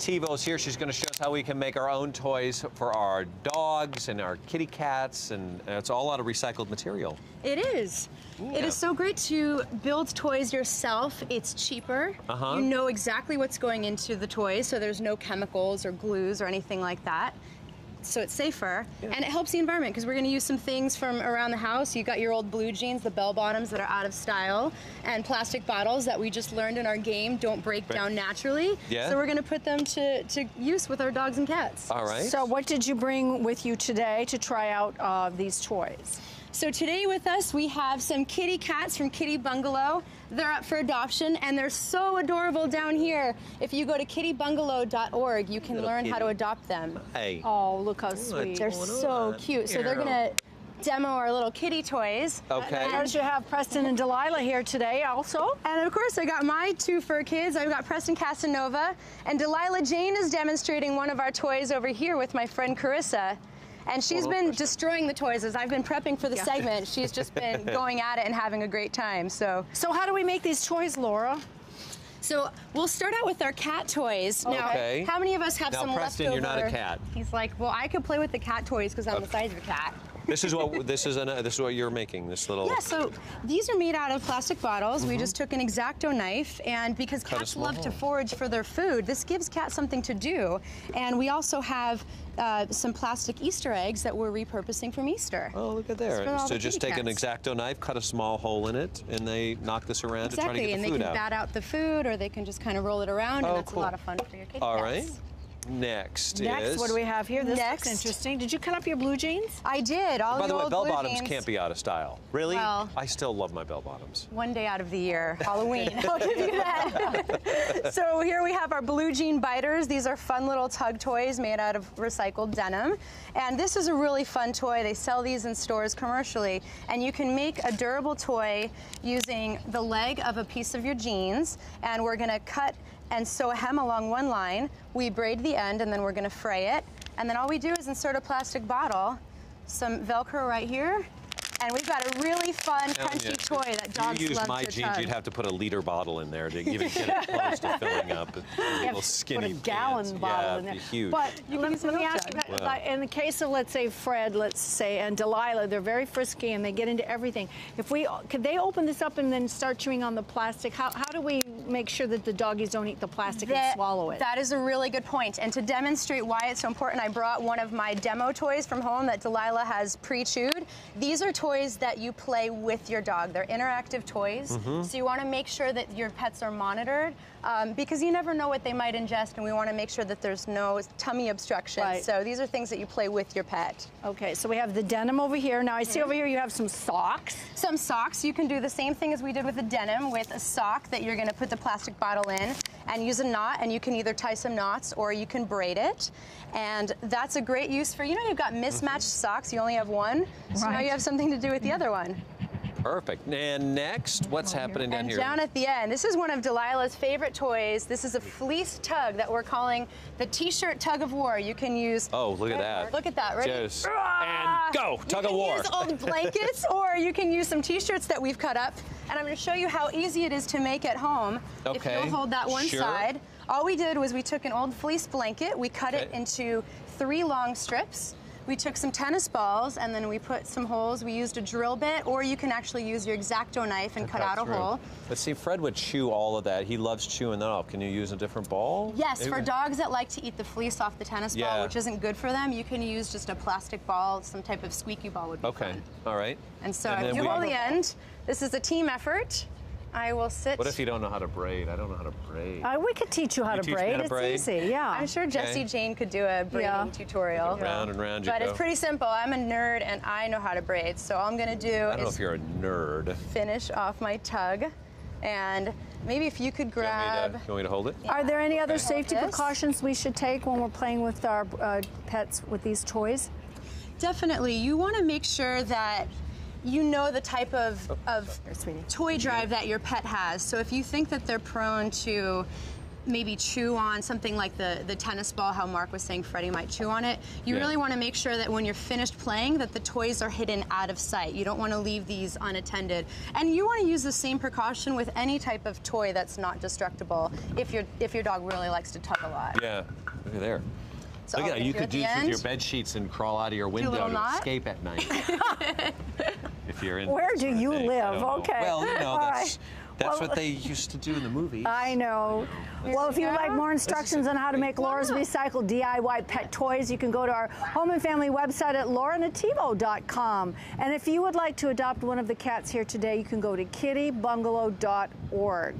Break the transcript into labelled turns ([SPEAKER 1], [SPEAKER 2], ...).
[SPEAKER 1] Nativo's here. She's going to show us how we can make our own toys for our dogs and our kitty cats, and it's all out of recycled material.
[SPEAKER 2] It is. Yeah. It is so great to build toys yourself. It's cheaper. You know exactly what's going into the toys, so there's no chemicals or glues or anything like that. So it's safer, and it helps the environment because we're going to use some things from around the house. You got your old blue jeans, the bell bottoms that are out of style, and plastic bottles that we just learned in our game don't break down naturally. So we're going to put them to use with our dogs and cats.
[SPEAKER 1] All right.
[SPEAKER 3] So what did you bring with you today to try out these toys?
[SPEAKER 2] So today with us we have some kitty cats from Kitty Bungalow. They're up for adoption and they're so adorable down here. If you go to kittybungalow.org, you can learn how to adopt them.
[SPEAKER 1] Hey.
[SPEAKER 3] Oh, look how sweet.
[SPEAKER 2] They're so cute. So they're gonna demo our little kitty toys.
[SPEAKER 1] Okay.
[SPEAKER 3] And you have Preston and Delilah here today also.
[SPEAKER 2] And of course I got my two fur kids. I've got Preston Casanova, and Delilah Jane is demonstrating one of our toys over here with my friend Carissa. And she's been destroying the toys as I've been prepping for the segment. She's just been going at it and having a great time. So
[SPEAKER 3] how do we make these toys, Laura?
[SPEAKER 2] So we'll start out with our cat toys. Now, how many of us have some
[SPEAKER 1] Preston,
[SPEAKER 2] leftover?
[SPEAKER 1] you're not a cat.
[SPEAKER 2] He's like, well, I could play with the cat toys because I'm the size of a cat.
[SPEAKER 1] This is what you're making. This little.
[SPEAKER 2] Yeah. So these are made out of plastic bottles. We just took an X-Acto knife, and because cats love to forage for their food, this gives cats something to do. And we also have some plastic Easter eggs that we're repurposing from Easter.
[SPEAKER 1] Oh, look at there. So just take an X-Acto knife, cut a small hole in it, and they knock this around to try to get the food out.
[SPEAKER 2] Exactly, and they can bat out the food, or they can just kind of roll it around, and that's a lot of fun for your kitty cats.
[SPEAKER 1] All right. Next,
[SPEAKER 3] what do we have here? This looks interesting. Did you cut up your blue jeans?
[SPEAKER 2] I did.
[SPEAKER 1] By the way, bell bottoms can't be out of style. Really?
[SPEAKER 2] Well,
[SPEAKER 1] I still love my bell bottoms.
[SPEAKER 2] One day out of the year, Halloween. I'll give you that. So here we have our blue jean biters. These are fun little tug toys made out of recycled denim. And this is a really fun toy. They sell these in stores commercially. And you can make a durable toy using the leg of a piece of your jeans. And we're going to cut and sew a hem along one line. We braid the end, and then we're gonna fray it. And then all we do is insert a plastic bottle, some Velcro right here, and we've got a really fun, crunchy toy that dogs love to
[SPEAKER 1] If you used my jeans, you'd have to put a liter bottle in there to even get it close to filling up. Little skinny
[SPEAKER 3] put a gallon bottle in there.
[SPEAKER 1] Huge.
[SPEAKER 3] But let me ask you, in the case of, let's say, Fred, and Delilah, they're very frisky and they get into everything. Could they open this up and then start chewing on the plastic? How do we make sure that the doggies don't eat the plastic and swallow it?
[SPEAKER 2] That is a really good point. And to demonstrate why it's so important, I brought one of my demo toys from home that Delilah has pre-chewed. These are toys that you play with your dog. They're interactive toys. So you want to make sure that your pets are monitored because you never know what they might ingest, and we want to make sure that there's no tummy obstruction. So these are things that you play with your pet.
[SPEAKER 3] Okay, so we have the denim over here. Now I see over here you have some socks.
[SPEAKER 2] Some socks. You can do the same thing as we did with the denim with a sock that you're going to put the plastic bottle in and use a knot, and you can either tie some knots or you can braid it. And that's a great use for, you've got mismatched socks, you only have one, so now you have something to do with the other one.
[SPEAKER 1] Perfect. And next, what's happening down here?
[SPEAKER 2] And down at the end, this is one of Delilah's favorite toys. This is a fleece tug that we're calling the T-shirt tug of war. You can use...
[SPEAKER 1] Oh, look at that.
[SPEAKER 2] Look at that. Ready?
[SPEAKER 1] Just, and go, tug of war.
[SPEAKER 2] You can use old blankets, or you can use some T-shirts that we've cut up. And I'm going to show you how easy it is to make at home. If you'll hold that one side. All we did was we took an old fleece blanket, we cut it into 3 long strips. We took some tennis balls and then we put some holes. We used a drill bit, or you can actually use your X-Acto knife and cut out a hole.
[SPEAKER 1] Let's see, Fred would chew all of that. He loves chewing that off. Can you use a different ball?
[SPEAKER 2] Yes, for dogs that like to eat the fleece off the tennis ball, which isn't good for them, you can use just a plastic ball. Some type of squeaky ball would be fun.
[SPEAKER 1] All right.
[SPEAKER 2] And so if you hold the end, this is a team effort. I will sit.
[SPEAKER 1] What if you don't know how to braid? I don't know how to braid.
[SPEAKER 3] We could teach you how to braid. It's easy, yeah.
[SPEAKER 2] I'm sure Jessie Jane could do a braiding tutorial.
[SPEAKER 1] Round and round you go.
[SPEAKER 2] But it's pretty simple. I'm a nerd and I know how to braid. So all I'm going to do is...
[SPEAKER 1] I don't know if you're a nerd.
[SPEAKER 2] Finish off my tug. And maybe if you could grab...
[SPEAKER 1] You want me to hold it?
[SPEAKER 3] Yeah. Are there any other safety precautions we should take when we're playing with our pets with these toys?
[SPEAKER 2] Definitely. You want to make sure that you know the type of toy drive that your pet has. So if you think that they're prone to maybe chew on something like the tennis ball, how Mark was saying Freddie might chew on it. You really want to make sure that when you're finished playing that the toys are hidden out of sight. You don't want to leave these unattended. And you want to use the same precaution with any type of toy that's not destructible if your dog really likes to tug a lot.
[SPEAKER 1] Yeah, look at there.
[SPEAKER 2] So
[SPEAKER 1] look at that. You could do this with your bed sheets and crawl out of your window to escape at night. If you're in.
[SPEAKER 3] Where do you live? Okay.
[SPEAKER 1] Well, you know,
[SPEAKER 3] All
[SPEAKER 1] that's what they used to do in the movies.
[SPEAKER 3] I know. Well, if you'd like more instructions on how to make Laura's recycled DIY pet toys, you can go to our home and family website at lauranativo.com. And if you would like to adopt one of the cats here today, you can go to kittybungalow.org.